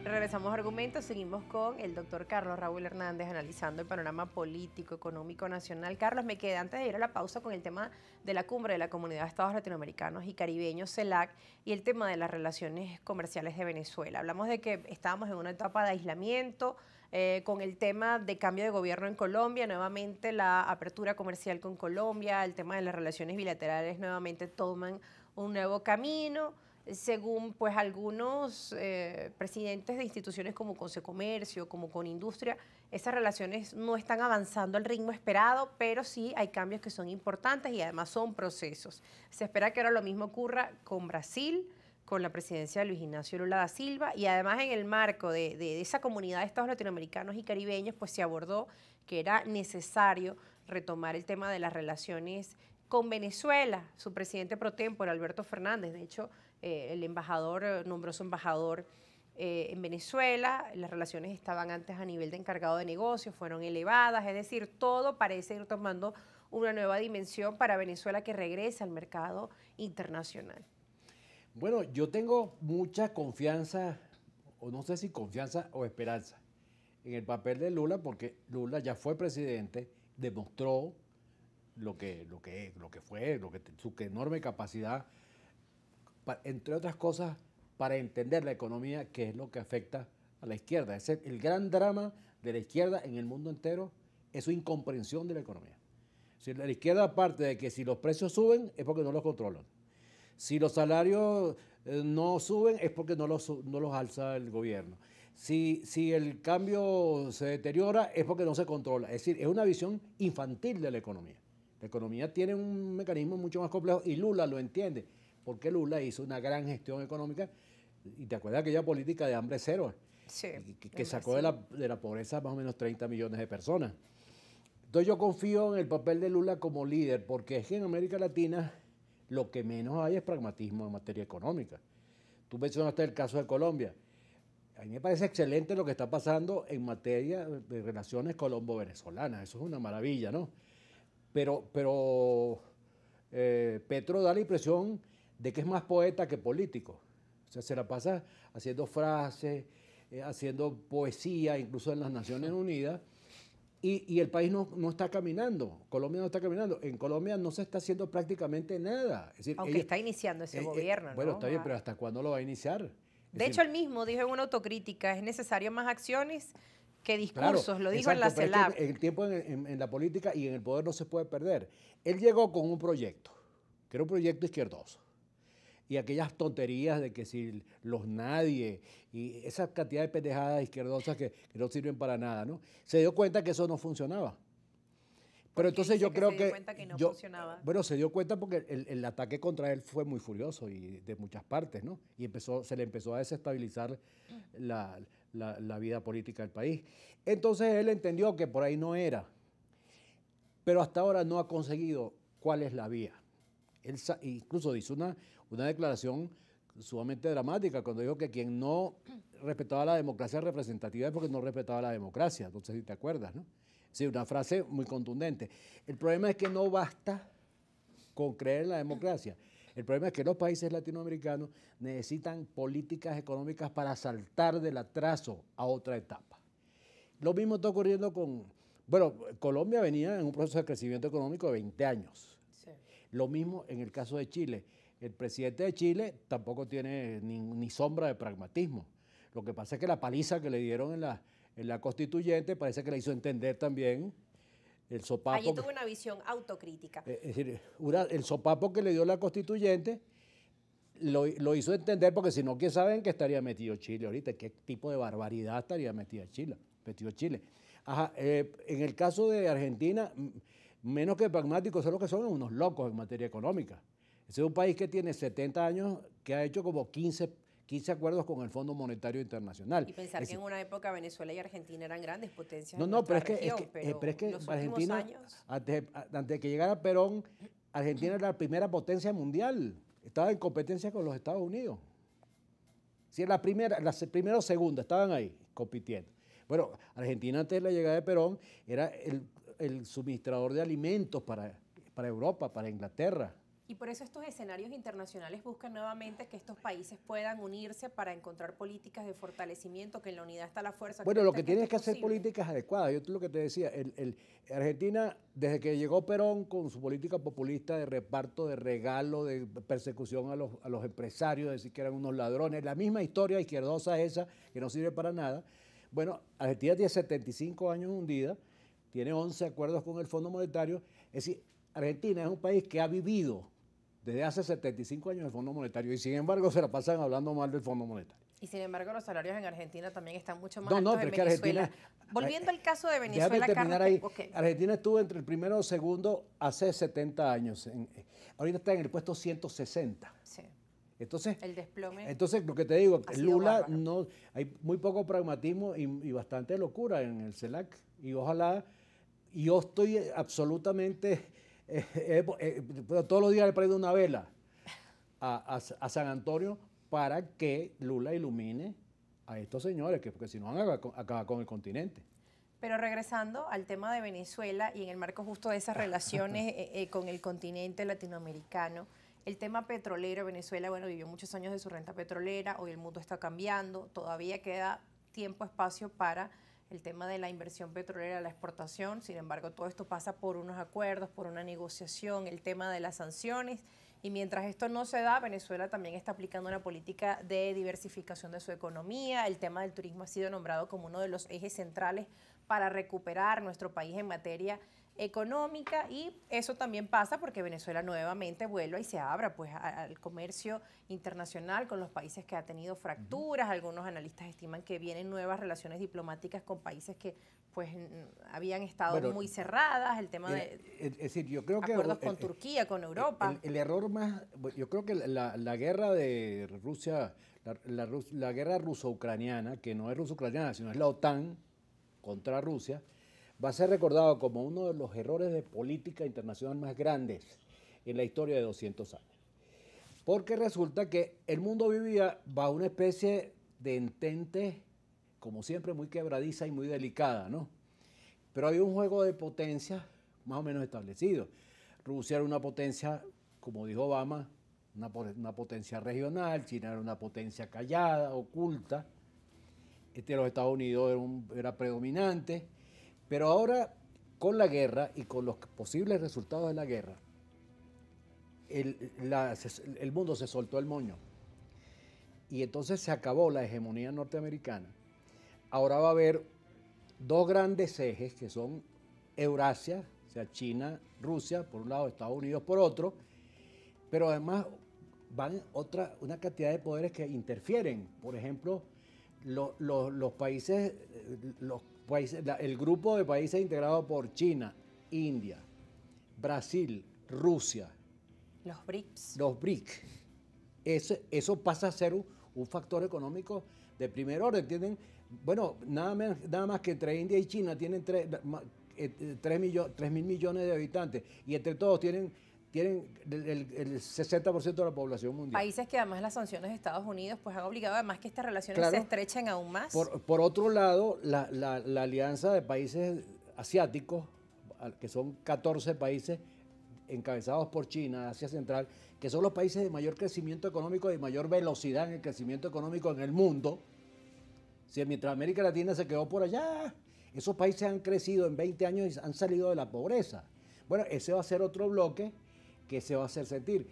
Regresamos a Argumentos, seguimos con el doctor Carlos Raúl Hernández analizando el panorama político, económico, nacional. Carlos, me quedé antes de ir a la pausa con el tema de la cumbre de la Comunidad de Estados Latinoamericanos y Caribeños, CELAC, y el tema de las relaciones comerciales de Venezuela. Hablamos de que estábamos en una etapa de aislamiento, con el tema de cambio de gobierno en Colombia, nuevamente la apertura comercial con Colombia, el tema de las relaciones bilaterales nuevamente toman un nuevo camino. Según pues algunos presidentes de instituciones como Consecomercio, como Conindustria, esas relaciones no están avanzando al ritmo esperado, pero sí hay cambios que son importantes y además son procesos. Se espera que ahora lo mismo ocurra con Brasil, con la presidencia de Luis Ignacio Lula da Silva, y además en el marco de esa comunidad de estados latinoamericanos y caribeños, pues se abordó que era necesario retomar el tema de las relaciones con Venezuela. Su presidente pro tempore, Alberto Fernández, de hecho, el embajador nombró su embajador en Venezuela. Las relaciones estaban antes a nivel de encargado de negocios, fueron elevadas, es decir, todo parece ir tomando una nueva dimensión para Venezuela que regresa al mercado internacional. Bueno, yo tengo mucha confianza, o no sé si confianza o esperanza, en el papel de Lula, porque Lula ya fue presidente, demostró su enorme capacidad, entre otras cosas, para entender la economía, que es lo que afecta a la izquierda. El gran drama de la izquierda en el mundo entero es su incomprensión de la economía. Si la izquierda, aparte de que si los precios suben, es porque no los controlan. Si los salarios no suben, es porque no los alza el gobierno. Si el cambio se deteriora, es porque no se controla. Es decir, es una visión infantil de la economía. La economía tiene un mecanismo mucho más complejo y Lula lo entiende, porque Lula hizo una gran gestión económica. Y te acuerdas de aquella política de hambre cero, Sí, que sacó de la pobreza más o menos 30 millones de personas. Entonces yo confío en el papel de Lula como líder, porque es que en América Latina lo que menos hay es pragmatismo en materia económica. Tú mencionaste el caso de Colombia. A mí me parece excelente lo que está pasando en materia de relaciones colombo-venezolanas. Eso es una maravilla, ¿no? Pero Petro da la impresión de que es más poeta que político. O sea, se la pasa haciendo frases, haciendo poesía, incluso en las Naciones Unidas, y el país no está caminando. Colombia no está caminando. En Colombia no se está haciendo prácticamente nada. Es decir, aunque está iniciando ese gobierno, ¿no? Bueno, está bien, pero ¿hasta cuándo lo va a iniciar? De hecho, él mismo dijo en una autocrítica, es necesario más acciones que discursos, claro, lo dijo exacto, en la pero CELAC. es que el tiempo en la política y en el poder no se puede perder. Él llegó con un proyecto, que era un proyecto izquierdoso. Y aquellas tonterías de que si los nadie y esa cantidad de pendejadas izquierdosas que no sirven para nada, ¿no? Se dio cuenta que eso no funcionaba. Pero entonces yo creo que... Se dio cuenta que no funcionaba. Bueno, se dio cuenta porque el ataque contra él fue muy furioso y de muchas partes, ¿no? Y se le empezó a desestabilizar la vida política del país. Entonces él entendió que por ahí no era. Pero hasta ahora no ha conseguido cuál es la vía. Él incluso hizo una declaración sumamente dramática cuando dijo que quien no respetaba la democracia representativa es porque no respetaba la democracia. No sé si te acuerdas, ¿no? Sí, una frase muy contundente. El problema es que no basta con creer en la democracia. El problema es que los países latinoamericanos necesitan políticas económicas para saltar del atraso a otra etapa. Lo mismo está ocurriendo con... Bueno, Colombia venía en un proceso de crecimiento económico de 20 años. Sí. Lo mismo en el caso de Chile. El presidente de Chile tampoco tiene ni sombra de pragmatismo. Lo que pasa es que la paliza que le dieron en la constituyente parece que le hizo entender también el sopapo. Allí tuvo una visión autocrítica. Es decir, el sopapo que le dio la constituyente lo hizo entender, porque si no, ¿quién sabe en qué estaría metido Chile ahorita? ¿Qué tipo de barbaridad estaría metido Chile? Ajá, en el caso de Argentina, menos que pragmáticos, son los que son unos locos en materia económica. Ese es un país que tiene 70 años, que ha hecho como 15 acuerdos con el Fondo Monetario Internacional. Y pensar que en una época Venezuela y Argentina eran grandes potencias. Pero es que Argentina, antes de que llegara Perón, Argentina era la primera potencia mundial. Estaba en competencia con los Estados Unidos. Sí, la primera o segunda, estaban ahí compitiendo. Bueno, Argentina antes de la llegada de Perón era el suministrador de alimentos para Europa, para Inglaterra. Y por eso estos escenarios internacionales buscan nuevamente que estos países puedan unirse para encontrar políticas de fortalecimiento, que en la unidad está la fuerza. Bueno, lo que tienes que hacer políticas adecuadas. Yo lo que te decía, Argentina, desde que llegó Perón con su política populista de reparto, de regalo, de persecución a los empresarios, de decir que eran unos ladrones, la misma historia izquierdosa esa, que no sirve para nada. Bueno, Argentina tiene 75 años hundida, tiene 11 acuerdos con el Fondo Monetario. Es decir, Argentina es un país que ha vivido desde hace 75 años el Fondo Monetario y sin embargo se la pasan hablando mal del Fondo Monetario. Y sin embargo los salarios en Argentina también están mucho más altos en Venezuela. Volviendo al caso de Venezuela, Carlos, ahí. Okay. Argentina estuvo entre el primero y el segundo hace 70 años. Ahorita está en el puesto 160. Sí. Entonces, el desplome. Entonces, lo que te digo, Lula, no, hay muy poco pragmatismo y bastante locura en el CELAC. Y ojalá, yo estoy absolutamente... todos los días le prendo una vela a San Antonio para que Lula ilumine a estos señores, porque si no van a acabar con el continente. Pero regresando al tema de Venezuela y en el marco justo de esas relaciones con el continente latinoamericano, el tema petrolero, Venezuela, bueno, vivió muchos años de su renta petrolera, hoy el mundo está cambiando, todavía queda tiempo, espacio para el tema de la inversión petrolera, la exportación. Sin embargo, todo esto pasa por unos acuerdos, por una negociación, el tema de las sanciones. Y mientras esto no se da, Venezuela también está aplicando una política de diversificación de su economía. El tema del turismo ha sido nombrado como uno de los ejes centrales para recuperar nuestro país en materia económica, y eso también pasa porque Venezuela nuevamente vuelva y se abra pues al comercio internacional con los países que ha tenido fracturas. Algunos analistas estiman que vienen nuevas relaciones diplomáticas con países que pues habían estado muy cerradas, el tema de es decir, yo creo acuerdos con Turquía, con Europa. El error más, yo creo que la guerra de Rusia, la guerra ruso-ucraniana, que no es ruso-ucraniana, sino es la OTAN contra Rusia, va a ser recordado como uno de los errores de política internacional más grandes en la historia de 200 años. Porque resulta que el mundo vivía bajo una especie de entente, como siempre, muy quebradiza y muy delicada, ¿no? Pero había un juego de potencias más o menos establecido. Rusia era una potencia, como dijo Obama, una potencia regional, China era una potencia callada, oculta, los Estados Unidos era predominante. Pero ahora, con la guerra y con los posibles resultados de la guerra, el mundo se soltó el moño. Y entonces se acabó la hegemonía norteamericana. Ahora va a haber dos grandes ejes que son Eurasia, o sea, China, Rusia, por un lado, Estados Unidos por otro, pero además van una cantidad de poderes que interfieren. Por ejemplo, los países... el grupo de países integrados por China, India, Brasil, Rusia. Los BRICS. Los BRICS. Eso pasa a ser un factor económico de primer orden. ¿Entienden? Bueno, nada más que entre India y China tienen 3.000 millones de habitantes y entre todos tienen el 60% de la población mundial. Países que además las sanciones de Estados Unidos pues han obligado además que estas relaciones se estrechen aún más. Por otro lado, la alianza de países asiáticos, que son 14 países encabezados por China, Asia Central, que son los países de mayor crecimiento económico, de mayor velocidad en el crecimiento económico en el mundo. Si mientras América Latina se quedó por allá, esos países han crecido en 20 años y han salido de la pobreza. Bueno, ese va a ser otro bloque que se va a hacer sentir.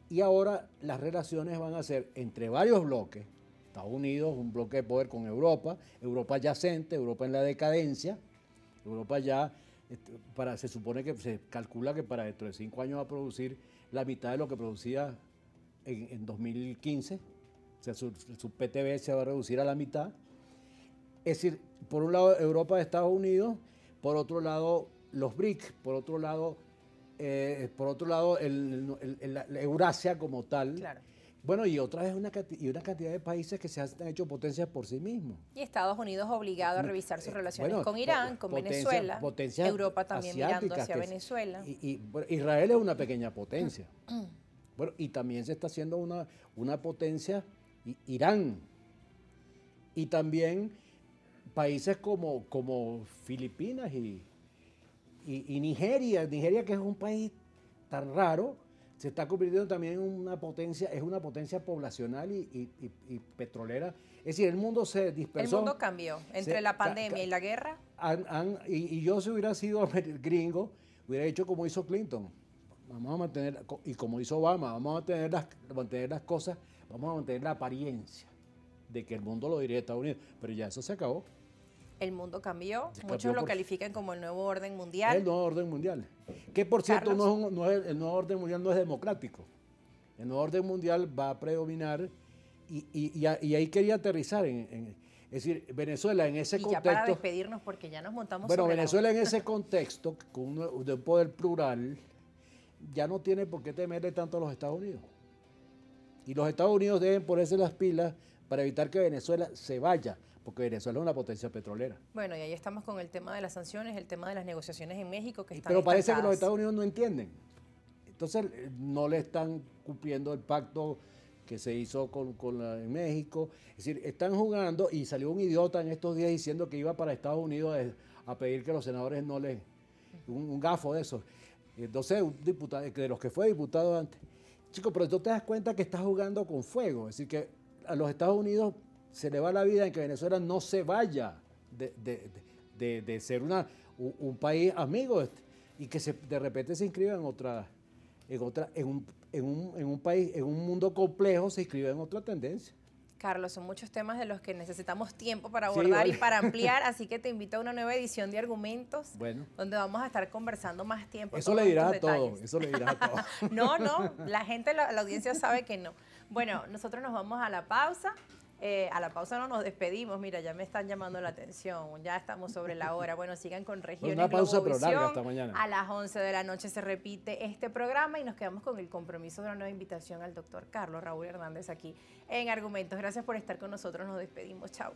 Y ahora las relaciones van a ser entre varios bloques. Estados Unidos, un bloque de poder con Europa, Europa yacente, Europa en la decadencia, Europa ya, se supone que se calcula que para dentro de 5 años va a producir la mitad de lo que producía en 2015, o sea, su PTB se va a reducir a la mitad. Es decir, por un lado Europa de Estados Unidos, por otro lado los BRICS, por otro lado la Eurasia como tal. Claro. Bueno, y otra vez una cantidad de países que se han hecho potencias por sí mismos. Y Estados Unidos obligado a revisar sus relaciones con Irán, con Venezuela, Europa también mirando hacia Venezuela. Bueno, Israel es una pequeña potencia. Bueno, y también se está haciendo una potencia Irán. Y también países como Filipinas y Nigeria, que es un país tan raro, se está convirtiendo también en una potencia, es una potencia poblacional y petrolera. Es decir, el mundo se dispersó. El mundo cambió entre la pandemia y la guerra. Y yo si hubiera sido gringo, hubiera hecho como hizo Clinton. Vamos a mantener, y como hizo Obama, vamos a mantener las cosas, vamos a mantener la apariencia de que el mundo lo diría Estados Unidos. Pero ya eso se acabó. El mundo cambió. Muchos lo califican como el nuevo orden mundial. Es el nuevo orden mundial. Que por cierto, el nuevo orden mundial no es democrático. El nuevo orden mundial va a predominar y ahí quería aterrizar es decir, Venezuela en ese contexto. Ya para despedirnos porque ya nos montamos. Bueno, Venezuela en ese contexto, de un poder plural, ya no tiene por qué temerle tanto a los Estados Unidos. Y los Estados Unidos deben ponerse las pilas para evitar que Venezuela se vaya, porque Venezuela es una potencia petrolera. Bueno, y ahí estamos con el tema de las sanciones, el tema de las negociaciones en México que están Pero parece estancadas. que los Estados Unidos no entienden. Entonces no le están cumpliendo el pacto que se hizo en México. Es decir, están jugando y salió un idiota en estos días diciendo que iba para Estados Unidos a pedir que los senadores no le... Un gafo de eso. Entonces, un diputado, de los que fue diputado antes. Chico, pero tú te das cuenta que estás jugando con fuego. Es decir, que a los Estados Unidos se le va la vida en que Venezuela no se vaya de ser un país amigo y que de repente se inscriba en un país, en un mundo complejo, se inscriba en otra tendencia. Carlos, son muchos temas de los que necesitamos tiempo para abordar y para ampliar, así que te invito a una nueva edición de Argumentos, donde vamos a estar conversando más tiempo. Eso le dirás a todos, eso le dirás a todos. No, la gente, la audiencia sabe que no. Bueno, nosotros nos vamos a la pausa. A la pausa no nos despedimos, mira, ya me están llamando la atención, ya estamos sobre la hora. Bueno, sigan con Regiones una pausa pero Globovisión. larga hasta mañana. A las 11 de la noche se repite este programa y nos quedamos con el compromiso de una nueva invitación al doctor Carlos Raúl Hernández aquí en Argumentos. Gracias por estar con nosotros, nos despedimos, chao.